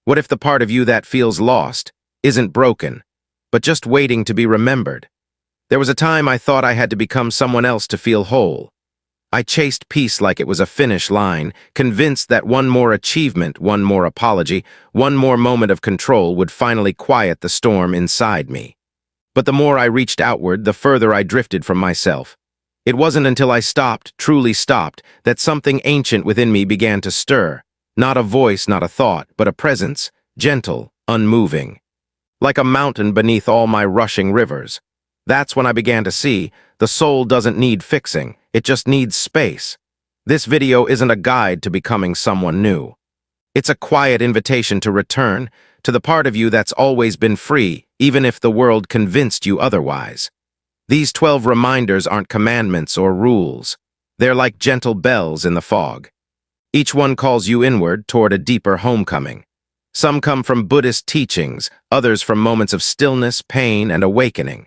What if the part of you that feels lost isn't broken, but just waiting to be remembered? There was a time I thought I had to become someone else to feel whole. I chased peace like it was a finish line, convinced that one more achievement, one more apology, one more moment of control would finally quiet the storm inside me. But the more I reached outward, the further I drifted from myself. It wasn't until I stopped, truly stopped, that something ancient within me began to stir. Not a voice, not a thought, but a presence, gentle, unmoving. Like a mountain beneath all my rushing rivers. That's when I began to see, the soul doesn't need fixing, it just needs space. This video isn't a guide to becoming someone new. It's a quiet invitation to return to the part of you that's always been free, even if the world convinced you otherwise. These 12 reminders aren't commandments or rules. They're like gentle bells in the fog. Each one calls you inward toward a deeper homecoming. Some come from Buddhist teachings, others from moments of stillness, pain, and awakening.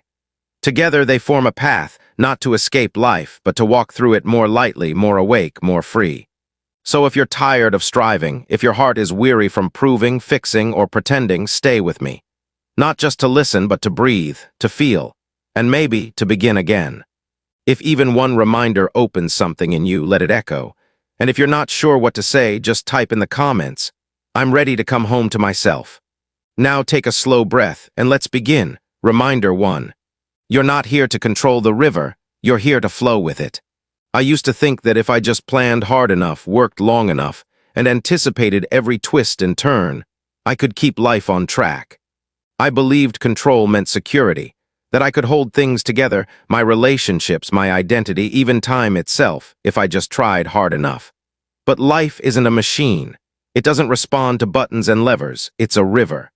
Together they form a path, not to escape life, but to walk through it more lightly, more awake, more free. So if you're tired of striving, if your heart is weary from proving, fixing, or pretending, stay with me. Not just to listen, but to breathe, to feel, and maybe to begin again. If even one reminder opens something in you, let it echo. And if you're not sure what to say, just type in the comments, "I'm ready to come home to myself." Now take a slow breath, and let's begin. Reminder 1. You're not here to control the river, you're here to flow with it. I used to think that if I just planned hard enough, worked long enough, and anticipated every twist and turn, I could keep life on track. I believed control meant security, that I could hold things together, my relationships, my identity, even time itself, if I just tried hard enough. But life isn't a machine. It doesn't respond to buttons and levers, it's a river.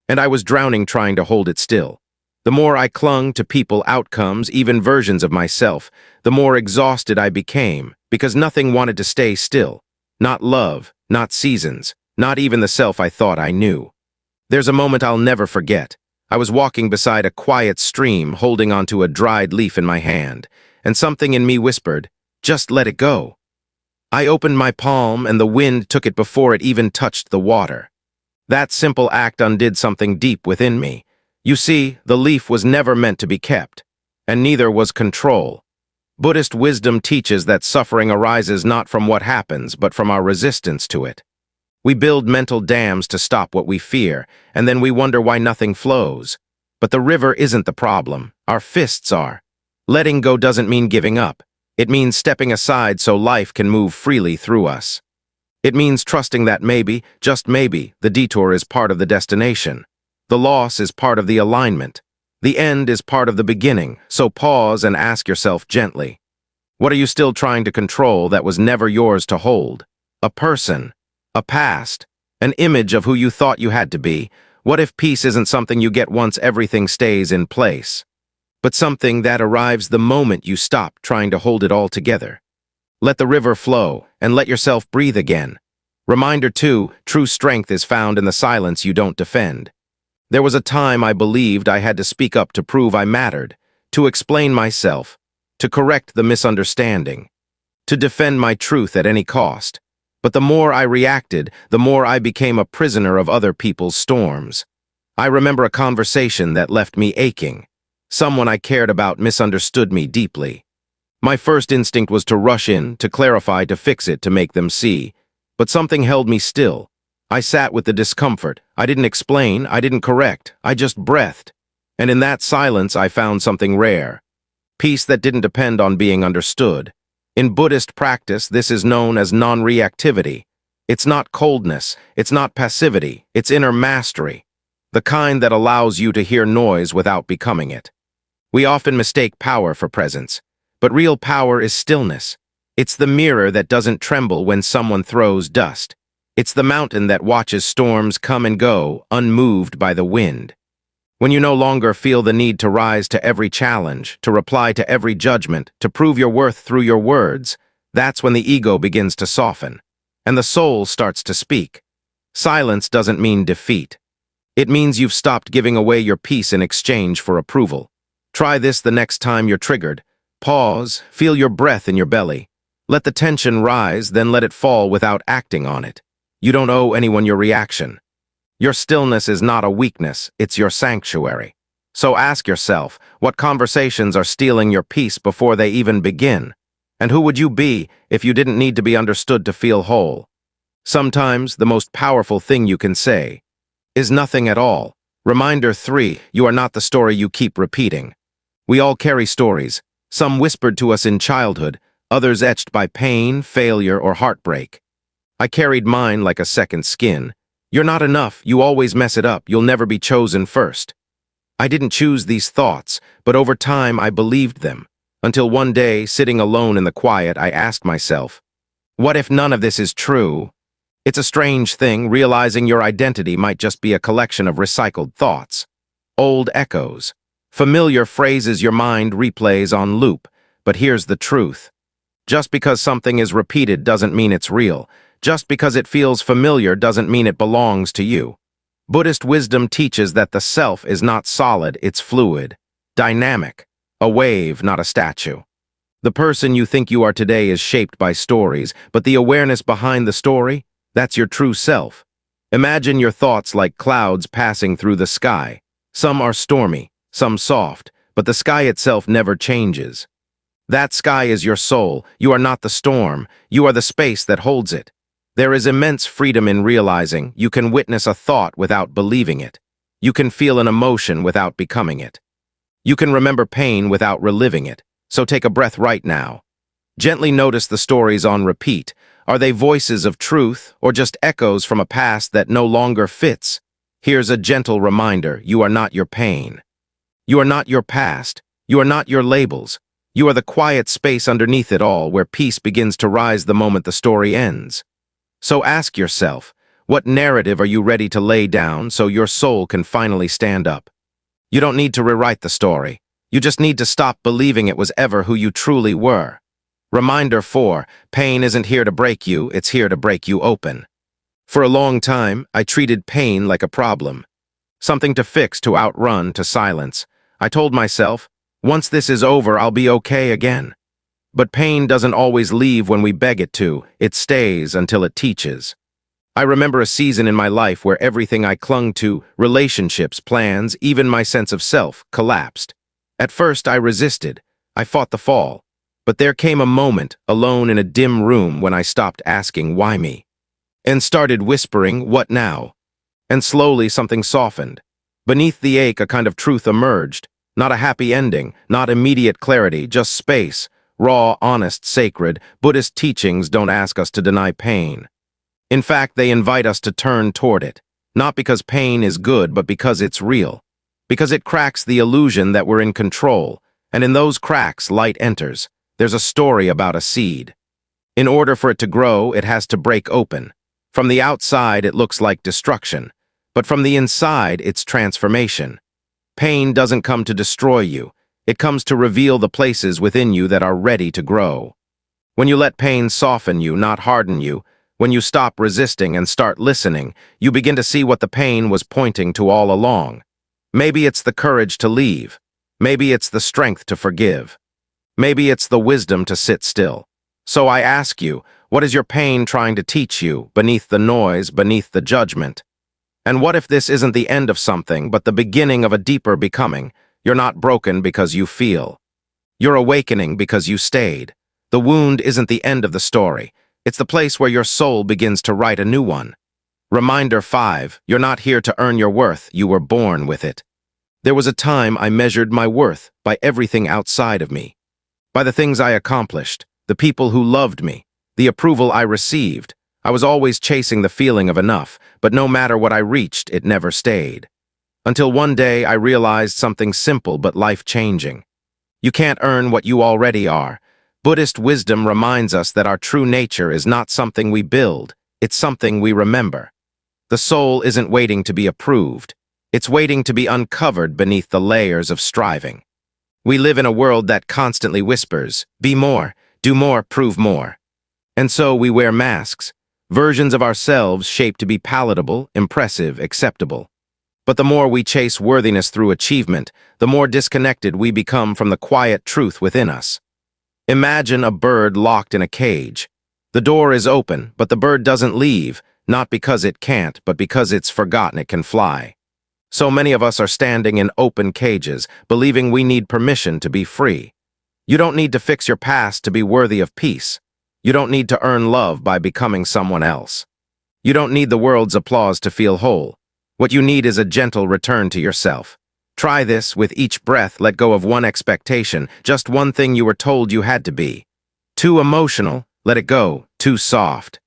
And I was drowning trying to hold it still. The more I clung to people, outcomes, even versions of myself, the more exhausted I became, because nothing wanted to stay still. Not love, not seasons, not even the self I thought I knew. There's a moment I'll never forget. I was walking beside a quiet stream, holding onto a dried leaf in my hand, and something in me whispered, "Just let it go." I opened my palm, and the wind took it before it even touched the water. That simple act undid something deep within me. You see, the leaf was never meant to be kept, and neither was control. Buddhist wisdom teaches that suffering arises not from what happens, but from our resistance to it. We build mental dams to stop what we fear, and then we wonder why nothing flows. But the river isn't the problem, our fists are. Letting go doesn't mean giving up. It means stepping aside so life can move freely through us. It means trusting that maybe, just maybe, the detour is part of the destination. The loss is part of the alignment. The end is part of the beginning, so pause and ask yourself gently. What are you still trying to control that was never yours to hold? A person, a past, an image of who you thought you had to be. What if peace isn't something you get once everything stays in place, but something that arrives the moment you stop trying to hold it all together? Let the river flow, and let yourself breathe again. Reminder 2, true strength is found in the silence you don't defend. There was a time I believed I had to speak up to prove I mattered, to explain myself, to correct the misunderstanding, to defend my truth at any cost. But the more I reacted, the more I became a prisoner of other people's storms. I remember a conversation that left me aching. Someone I cared about misunderstood me deeply. My first instinct was to rush in, to clarify, to fix it, to make them see. But something held me still. I sat with the discomfort. I didn't explain, I didn't correct, I just breathed. And in that silence I found something rare. Peace that didn't depend on being understood. In Buddhist practice, this is known as non-reactivity. It's not coldness, it's not passivity, it's inner mastery. The kind that allows you to hear noise without becoming it. We often mistake power for presence, but real power is stillness. It's the mirror that doesn't tremble when someone throws dust. It's the mountain that watches storms come and go, unmoved by the wind. When you no longer feel the need to rise to every challenge, to reply to every judgment, to prove your worth through your words, that's when the ego begins to soften, and the soul starts to speak. Silence doesn't mean defeat. It means you've stopped giving away your peace in exchange for approval. Try this the next time you're triggered. Pause, feel your breath in your belly. Let the tension rise, then let it fall without acting on it. You don't owe anyone your reaction. Your stillness is not a weakness, it's your sanctuary. So ask yourself, what conversations are stealing your peace before they even begin? And who would you be if you didn't need to be understood to feel whole? Sometimes the most powerful thing you can say is nothing at all. Reminder 3, you are not the story you keep repeating. We all carry stories, some whispered to us in childhood, others etched by pain, failure, or heartbreak. I carried mine like a second skin. You're not enough, you always mess it up, you'll never be chosen first. I didn't choose these thoughts, but over time I believed them, until one day, sitting alone in the quiet, I asked myself, what if none of this is true? It's a strange thing, realizing your identity might just be a collection of recycled thoughts. Old echoes. Familiar phrases your mind replays on loop. But here's the truth. Just because something is repeated doesn't mean it's real. Just because it feels familiar doesn't mean it belongs to you. Buddhist wisdom teaches that the self is not solid, it's fluid, dynamic, a wave, not a statue. The person you think you are today is shaped by stories, but the awareness behind the story, that's your true self. Imagine your thoughts like clouds passing through the sky. Some are stormy, some soft, but the sky itself never changes. That sky is your soul. You are not the storm. You are the space that holds it. There is immense freedom in realizing you can witness a thought without believing it. You can feel an emotion without becoming it. You can remember pain without reliving it. So take a breath right now. Gently notice the stories on repeat. Are they voices of truth or just echoes from a past that no longer fits? Here's a gentle reminder, you are not your pain. You are not your past. You are not your labels. You are the quiet space underneath it all where peace begins to rise the moment the story ends. So ask yourself, what narrative are you ready to lay down so your soul can finally stand up? You don't need to rewrite the story. You just need to stop believing it was ever who you truly were. Reminder 4, pain isn't here to break you, it's here to break you open. For a long time, I treated pain like a problem. Something to fix, to outrun, to silence. I told myself, once this is over, I'll be okay again. But pain doesn't always leave when we beg it to. It stays until it teaches. I remember a season in my life where everything I clung to, relationships, plans, even my sense of self, collapsed. At first, I resisted. I fought the fall. But there came a moment, alone in a dim room, when I stopped asking, why me? And started whispering, what now? And slowly something softened. Beneath the ache, a kind of truth emerged. Not a happy ending, not immediate clarity, just space. Raw, honest, sacred. Buddhist teachings don't ask us to deny pain. In fact, they invite us to turn toward it. Not because pain is good, but because it's real. Because it cracks the illusion that we're in control. And in those cracks, light enters. There's a story about a seed. In order for it to grow, it has to break open. From the outside, it looks like destruction. But from the inside, it's transformation. Pain doesn't come to destroy you. It comes to reveal the places within you that are ready to grow. When you let pain soften you, not harden you, when you stop resisting and start listening, you begin to see what the pain was pointing to all along. Maybe it's the courage to leave. Maybe it's the strength to forgive. Maybe it's the wisdom to sit still. So I ask you, what is your pain trying to teach you, beneath the noise, beneath the judgment? And what if this isn't the end of something, but the beginning of a deeper becoming? You're not broken because you feel. You're awakening because you stayed. The wound isn't the end of the story. It's the place where your soul begins to write a new one. Reminder 5, you're not here to earn your worth, you were born with it. There was a time I measured my worth by everything outside of me. By the things I accomplished, the people who loved me, the approval I received. I was always chasing the feeling of enough, but no matter what I reached, it never stayed. Until one day I realized something simple but life-changing. You can't earn what you already are. Buddhist wisdom reminds us that our true nature is not something we build, it's something we remember. The soul isn't waiting to be approved. It's waiting to be uncovered beneath the layers of striving. We live in a world that constantly whispers, be more, do more, prove more. And so we wear masks, versions of ourselves shaped to be palatable, impressive, acceptable. But the more we chase worthiness through achievement, the more disconnected we become from the quiet truth within us. Imagine a bird locked in a cage. The door is open, but the bird doesn't leave, not because it can't, but because it's forgotten it can fly. So many of us are standing in open cages, believing we need permission to be free. You don't need to fix your past to be worthy of peace. You don't need to earn love by becoming someone else. You don't need the world's applause to feel whole. What you need is a gentle return to yourself. Try this. With each breath, let go of one expectation, just one thing you were told you had to be. Too emotional, let it go. Too soft.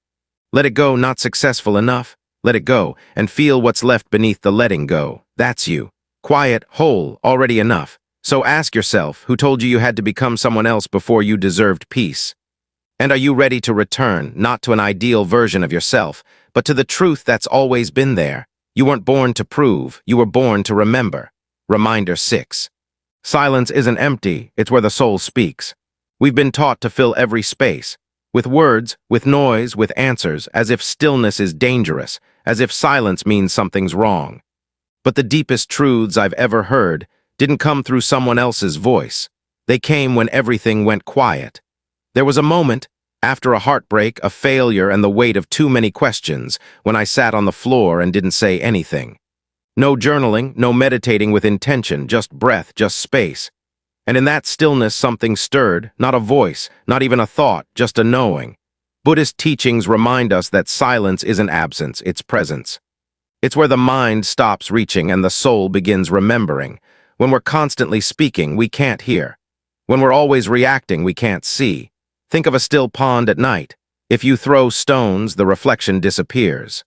Let it go. Not successful enough, let it go, and feel what's left beneath the letting go. That's you. Quiet, whole, already enough. So ask yourself, who told you had to become someone else before you deserved peace? And are you ready to return, not to an ideal version of yourself, but to the truth that's always been there? You weren't born to prove, you were born to remember. Reminder 6. Silence isn't empty, it's where the soul speaks. We've been taught to fill every space, with words, with noise, with answers, as if stillness is dangerous, as if silence means something's wrong. But the deepest truths I've ever heard didn't come through someone else's voice. They came when everything went quiet. There was a moment, after a heartbreak, a failure, and the weight of too many questions, when I sat on the floor and didn't say anything. No journaling, no meditating with intention, just breath, just space. And in that stillness something stirred, not a voice, not even a thought, just a knowing. Buddhist teachings remind us that silence isn't absence, it's presence. It's where the mind stops reaching and the soul begins remembering. When we're constantly speaking, we can't hear. When we're always reacting, we can't see. Think of a still pond at night. If you throw stones, the reflection disappears.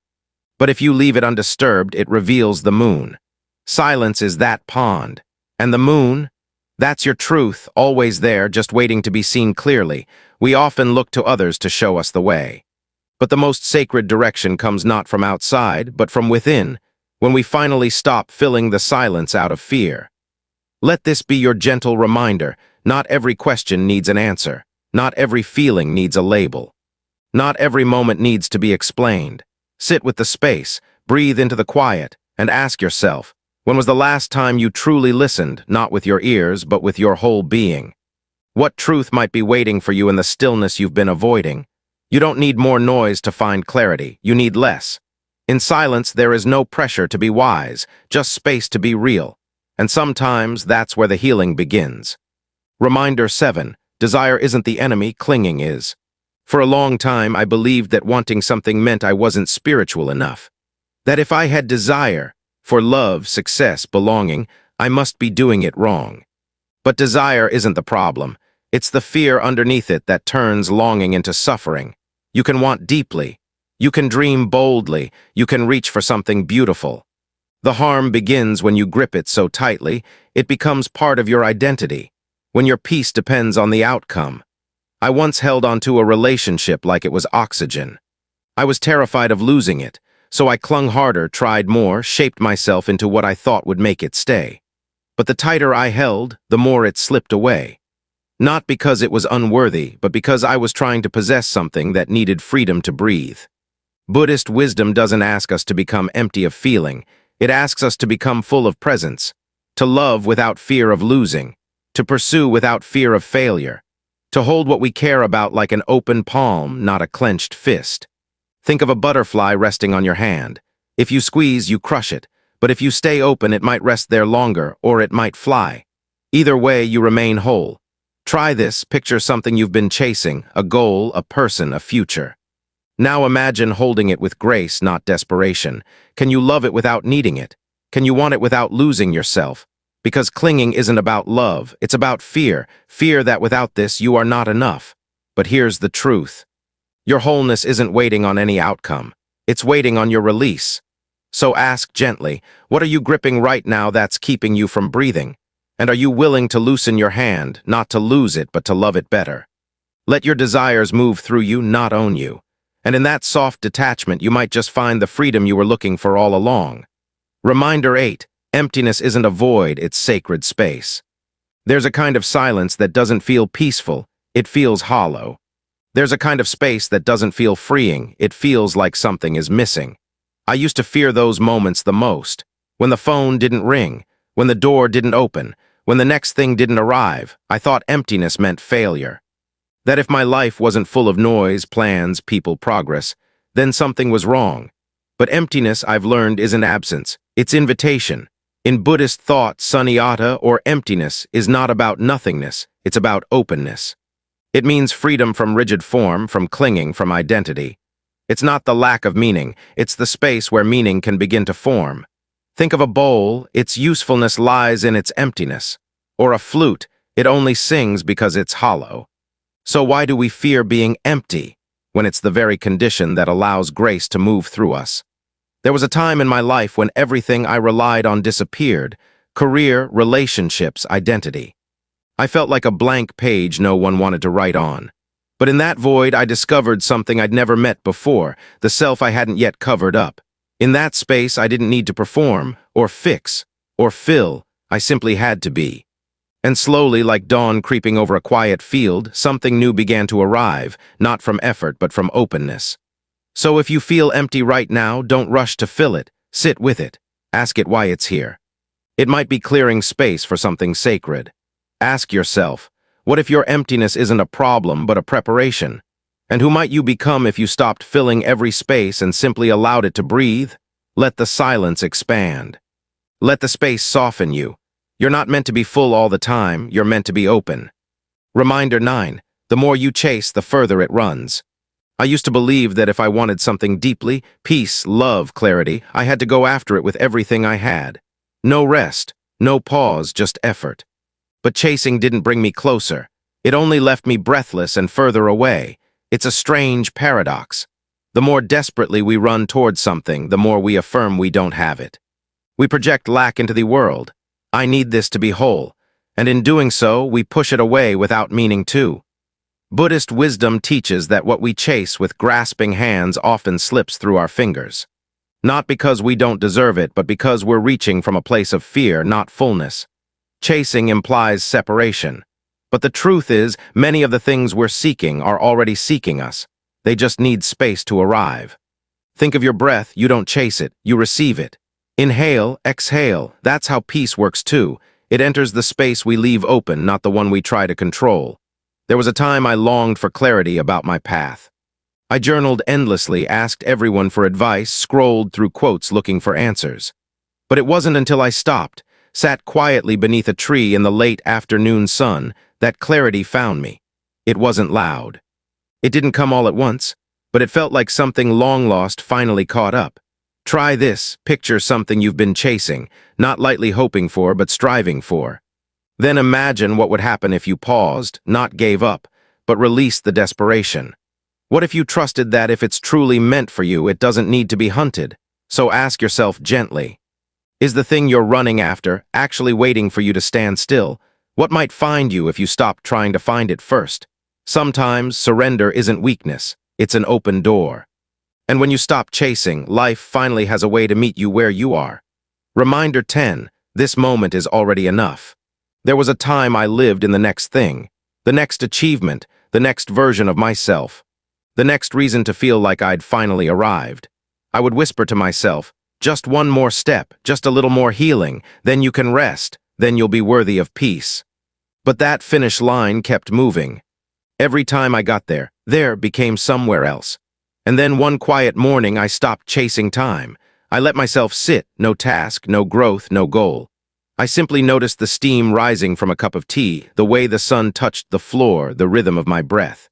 But if you leave it undisturbed, it reveals the moon. Silence is that pond. And the moon? That's your truth, always there, just waiting to be seen clearly. We often look to others to show us the way. But the most sacred direction comes not from outside, but from within, when we finally stop filling the silence out of fear. Let this be your gentle reminder. Not every question needs an answer. Not every feeling needs a label. Not every moment needs to be explained. Sit with the space, breathe into the quiet, and ask yourself, when was the last time you truly listened, not with your ears, but with your whole being? What truth might be waiting for you in the stillness you've been avoiding? You don't need more noise to find clarity, you need less. In silence, there is no pressure to be wise, just space to be real. And sometimes that's where the healing begins. Reminder 7. Desire isn't the enemy, clinging is. For a long time, I believed that wanting something meant I wasn't spiritual enough. That if I had desire, for love, success, belonging, I must be doing it wrong. But desire isn't the problem. It's the fear underneath it that turns longing into suffering. You can want deeply. You can dream boldly. You can reach for something beautiful. The harm begins when you grip it so tightly, it becomes part of your identity. When your peace depends on the outcome. I once held onto a relationship like it was oxygen. I was terrified of losing it, so I clung harder, tried more, shaped myself into what I thought would make it stay. But the tighter I held, the more it slipped away. Not because it was unworthy, but because I was trying to possess something that needed freedom to breathe. Buddhist wisdom doesn't ask us to become empty of feeling. It asks us to become full of presence, to love without fear of losing, to pursue without fear of failure, to hold what we care about like an open palm, not a clenched fist. Think of a butterfly resting on your hand. If you squeeze, you crush it, but if you stay open, it might rest there longer, or it might fly. Either way, you remain whole. Try this, picture something you've been chasing, a goal, a person, a future. Now imagine holding it with grace, not desperation. Can you love it without needing it? Can you want it without losing yourself? Because clinging isn't about love, it's about fear. Fear that without this, you are not enough. But here's the truth. Your wholeness isn't waiting on any outcome. It's waiting on your release. So ask gently, what are you gripping right now that's keeping you from breathing? And are you willing to loosen your hand, not to lose it, but to love it better? Let your desires move through you, not own you. And in that soft detachment, you might just find the freedom you were looking for all along. Reminder 8. Emptiness isn't a void, it's sacred space. There's a kind of silence that doesn't feel peaceful, it feels hollow. There's a kind of space that doesn't feel freeing, it feels like something is missing. I used to fear those moments the most. When the phone didn't ring, when the door didn't open, when the next thing didn't arrive, I thought emptiness meant failure. That if my life wasn't full of noise, plans, people, progress, then something was wrong. But emptiness, I've learned, isn't absence. It's invitation. In Buddhist thought, sunyata, or emptiness, is not about nothingness. It's about openness. It means freedom from rigid form, from clinging, from identity. It's not the lack of meaning. It's the space where meaning can begin to form. Think of a bowl. Its usefulness lies in its emptiness. Or a flute. It only sings because it's hollow. So why do we fear being empty when it's the very condition that allows grace to move through us? There was a time in my life when everything I relied on disappeared: career, relationships, identity. I felt like a blank page no one wanted to write on. But in that void, I discovered something I'd never met before, the self I hadn't yet covered up. In that space, I didn't need to perform, or fix, or fill. I simply had to be. And slowly, like dawn creeping over a quiet field, something new began to arrive, not from effort, but from openness. So if you feel empty right now, don't rush to fill it. Sit with it. Ask it why it's here. It might be clearing space for something sacred. Ask yourself, what if your emptiness isn't a problem, but a preparation? And who might you become if you stopped filling every space and simply allowed it to breathe? Let the silence expand. Let the space soften you. You're not meant to be full all the time, you're meant to be open. Reminder 9. The more you chase, the further it runs. I used to believe that if I wanted something deeply, peace, love, clarity, I had to go after it with everything I had. No rest, no pause, just effort. But chasing didn't bring me closer. It only left me breathless and further away. It's a strange paradox. The more desperately we run towards something, the more we affirm we don't have it. We project lack into the world. I need this to be whole. And in doing so, we push it away without meaning to. Buddhist wisdom teaches that what we chase with grasping hands often slips through our fingers. Not because we don't deserve it, but because we're reaching from a place of fear, not fullness. Chasing implies separation. But the truth is, many of the things we're seeking are already seeking us. They just need space to arrive. Think of your breath. You don't chase it, you receive it. Inhale, exhale. That's how peace works too. It enters the space we leave open, not the one we try to control. There was a time I longed for clarity about my path. I journaled endlessly, asked everyone for advice, scrolled through quotes looking for answers. But it wasn't until I stopped, sat quietly beneath a tree in the late afternoon sun, that clarity found me. It wasn't loud. It didn't come all at once, but it felt like something long lost finally caught up. Try this. Picture something you've been chasing, not lightly hoping for, but striving for. Then imagine what would happen if you paused, not gave up, but released the desperation. What if you trusted that if it's truly meant for you, it doesn't need to be hunted? So ask yourself gently, is the thing you're running after actually waiting for you to stand still? What might find you if you stopped trying to find it first? Sometimes surrender isn't weakness, it's an open door. And when you stop chasing, life finally has a way to meet you where you are. Reminder 10, this moment is already enough. There was a time I lived in the next thing, the next achievement, the next version of myself, the next reason to feel like I'd finally arrived. I would whisper to myself, just one more step, just a little more healing, then you can rest, then you'll be worthy of peace. But that finish line kept moving. Every time I got there became somewhere else. And then one quiet morning I stopped chasing time. I let myself sit, no task, no growth, no goal. I simply noticed the steam rising from a cup of tea, the way the sun touched the floor, the rhythm of my breath.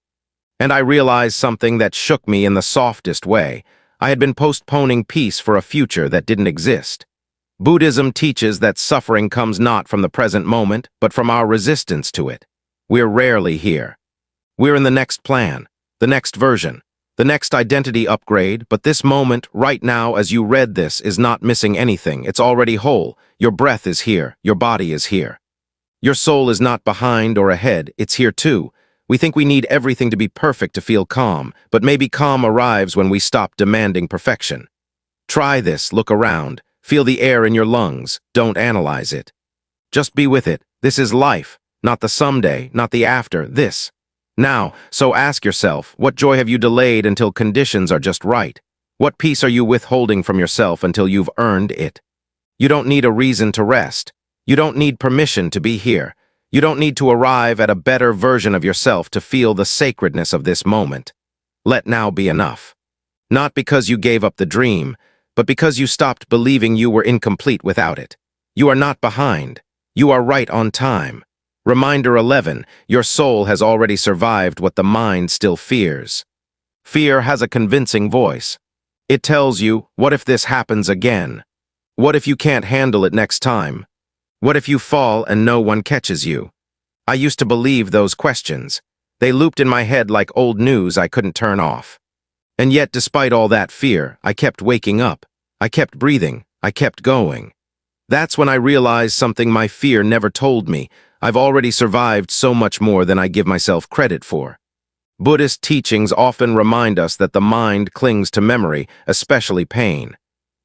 And I realized something that shook me in the softest way. I had been postponing peace for a future that didn't exist. Buddhism teaches that suffering comes not from the present moment, but from our resistance to it. We're rarely here. We're in the next plan, the next version, the next identity upgrade, but this moment, right now, as you read this, is not missing anything. It's already whole. Your breath is here. Your body is here. Your soul is not behind or ahead. It's here too. We think we need everything to be perfect to feel calm, but maybe calm arrives when we stop demanding perfection. Try this. Look around. Feel the air in your lungs. Don't analyze it. Just be with it. This is life, not the someday, not the after, this. Now, so ask yourself, what joy have you delayed until conditions are just right? What peace are you withholding from yourself until you've earned it? You don't need a reason to rest. You don't need permission to be here. You don't need to arrive at a better version of yourself to feel the sacredness of this moment. Let now be enough. Not because you gave up the dream, but because you stopped believing you were incomplete without it. You are not behind. You are right on time. Reminder 11, your soul has already survived what the mind still fears. Fear has a convincing voice. It tells you, what if this happens again? What if you can't handle it next time? What if you fall and no one catches you? I used to believe those questions. They looped in my head like old news I couldn't turn off. And yet, despite all that fear, I kept waking up. I kept breathing. I kept going. That's when I realized something my fear never told me. I've already survived so much more than I give myself credit for. Buddhist teachings often remind us that the mind clings to memory, especially pain.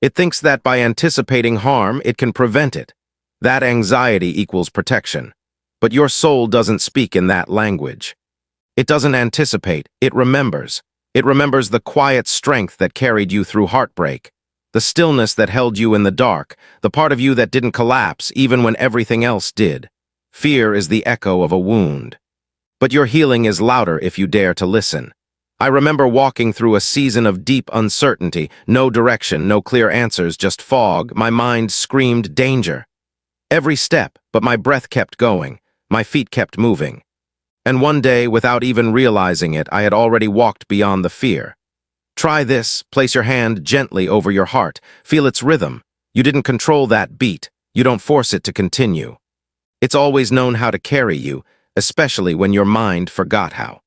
It thinks that by anticipating harm, it can prevent it. That anxiety equals protection. But your soul doesn't speak in that language. It doesn't anticipate, it remembers. It remembers the quiet strength that carried you through heartbreak, the stillness that held you in the dark, the part of you that didn't collapse even when everything else did. Fear is the echo of a wound. But your healing is louder if you dare to listen. I remember walking through a season of deep uncertainty, no direction, no clear answers, just fog. My mind screamed danger. Every step, but my breath kept going. My feet kept moving. And one day, without even realizing it, I had already walked beyond the fear. Try this. Place your hand gently over your heart. Feel its rhythm. You didn't control that beat. You don't force it to continue. It's always known how to carry you, especially when your mind forgot how.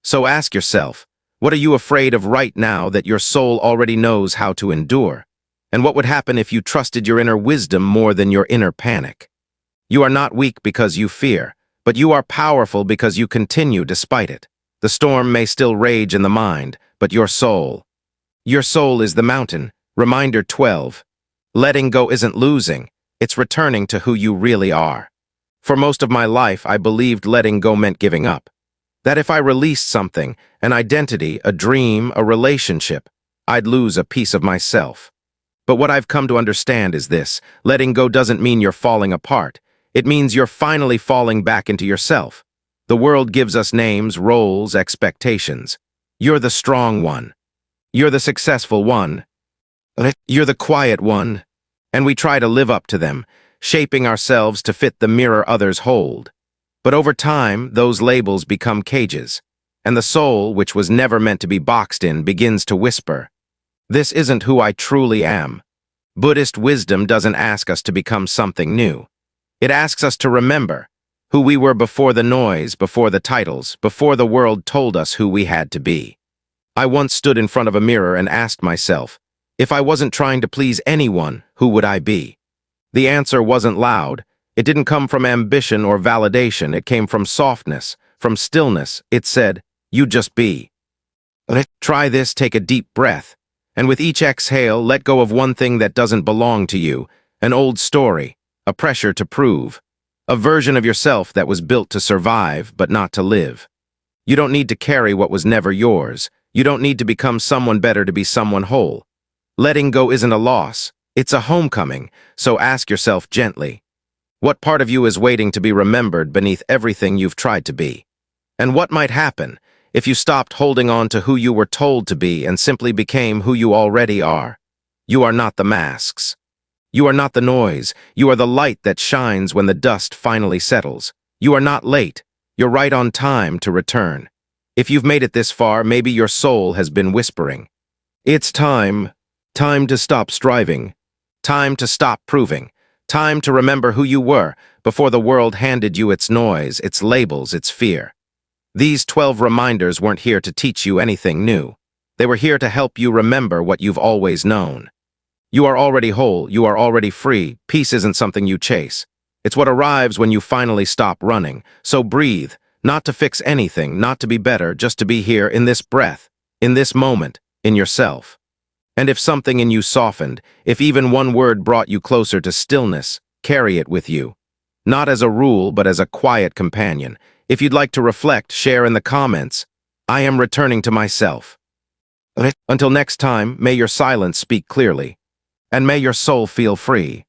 So ask yourself, what are you afraid of right now that your soul already knows how to endure? And what would happen if you trusted your inner wisdom more than your inner panic? You are not weak because you fear, but you are powerful because you continue despite it. The storm may still rage in the mind, but your soul is the mountain. Reminder 12. Letting go isn't losing, it's returning to who you really are. For most of my life, I believed letting go meant giving up. That if I released something, an identity, a dream, a relationship, I'd lose a piece of myself. But what I've come to understand is this: letting go doesn't mean you're falling apart. It means you're finally falling back into yourself. The world gives us names, roles, expectations. You're the strong one. You're the successful one. You're the quiet one. And we try to live up to them, shaping ourselves to fit the mirror others hold. But over time, those labels become cages, and the soul, which was never meant to be boxed in, begins to whisper, "This isn't who I truly am." Buddhist wisdom doesn't ask us to become something new. It asks us to remember who we were before the noise, before the titles, before the world told us who we had to be. I once stood in front of a mirror and asked myself, if I wasn't trying to please anyone, who would I be? The answer wasn't loud. It didn't come from ambition or validation. It came from softness, from stillness. It said, "You just be." Try this, take a deep breath, and with each exhale, let go of one thing that doesn't belong to you, an old story, a pressure to prove, a version of yourself that was built to survive but not to live. You don't need to carry what was never yours. You don't need to become someone better to be someone whole. Letting go isn't a loss. It's a homecoming, so ask yourself gently, what part of you is waiting to be remembered beneath everything you've tried to be? And what might happen if you stopped holding on to who you were told to be and simply became who you already are? You are not the masks. You are not the noise. You are the light that shines when the dust finally settles. You are not late. You're right on time to return. If you've made it this far, maybe your soul has been whispering. It's time. Time to stop striving. Time to stop proving. Time to remember who you were before the world handed you its noise, its labels, its fear. These 12 reminders weren't here to teach you anything new. They were here to help you remember what you've always known. You are already whole. You are already free. Peace isn't something you chase. It's what arrives when you finally stop running. So breathe, not to fix anything, not to be better, just to be here in this breath, in this moment, in yourself. And if something in you softened, if even one word brought you closer to stillness, carry it with you. Not as a rule, but as a quiet companion. If you'd like to reflect, share in the comments. I am returning to myself. Until next time, may your silence speak clearly, and may your soul feel free.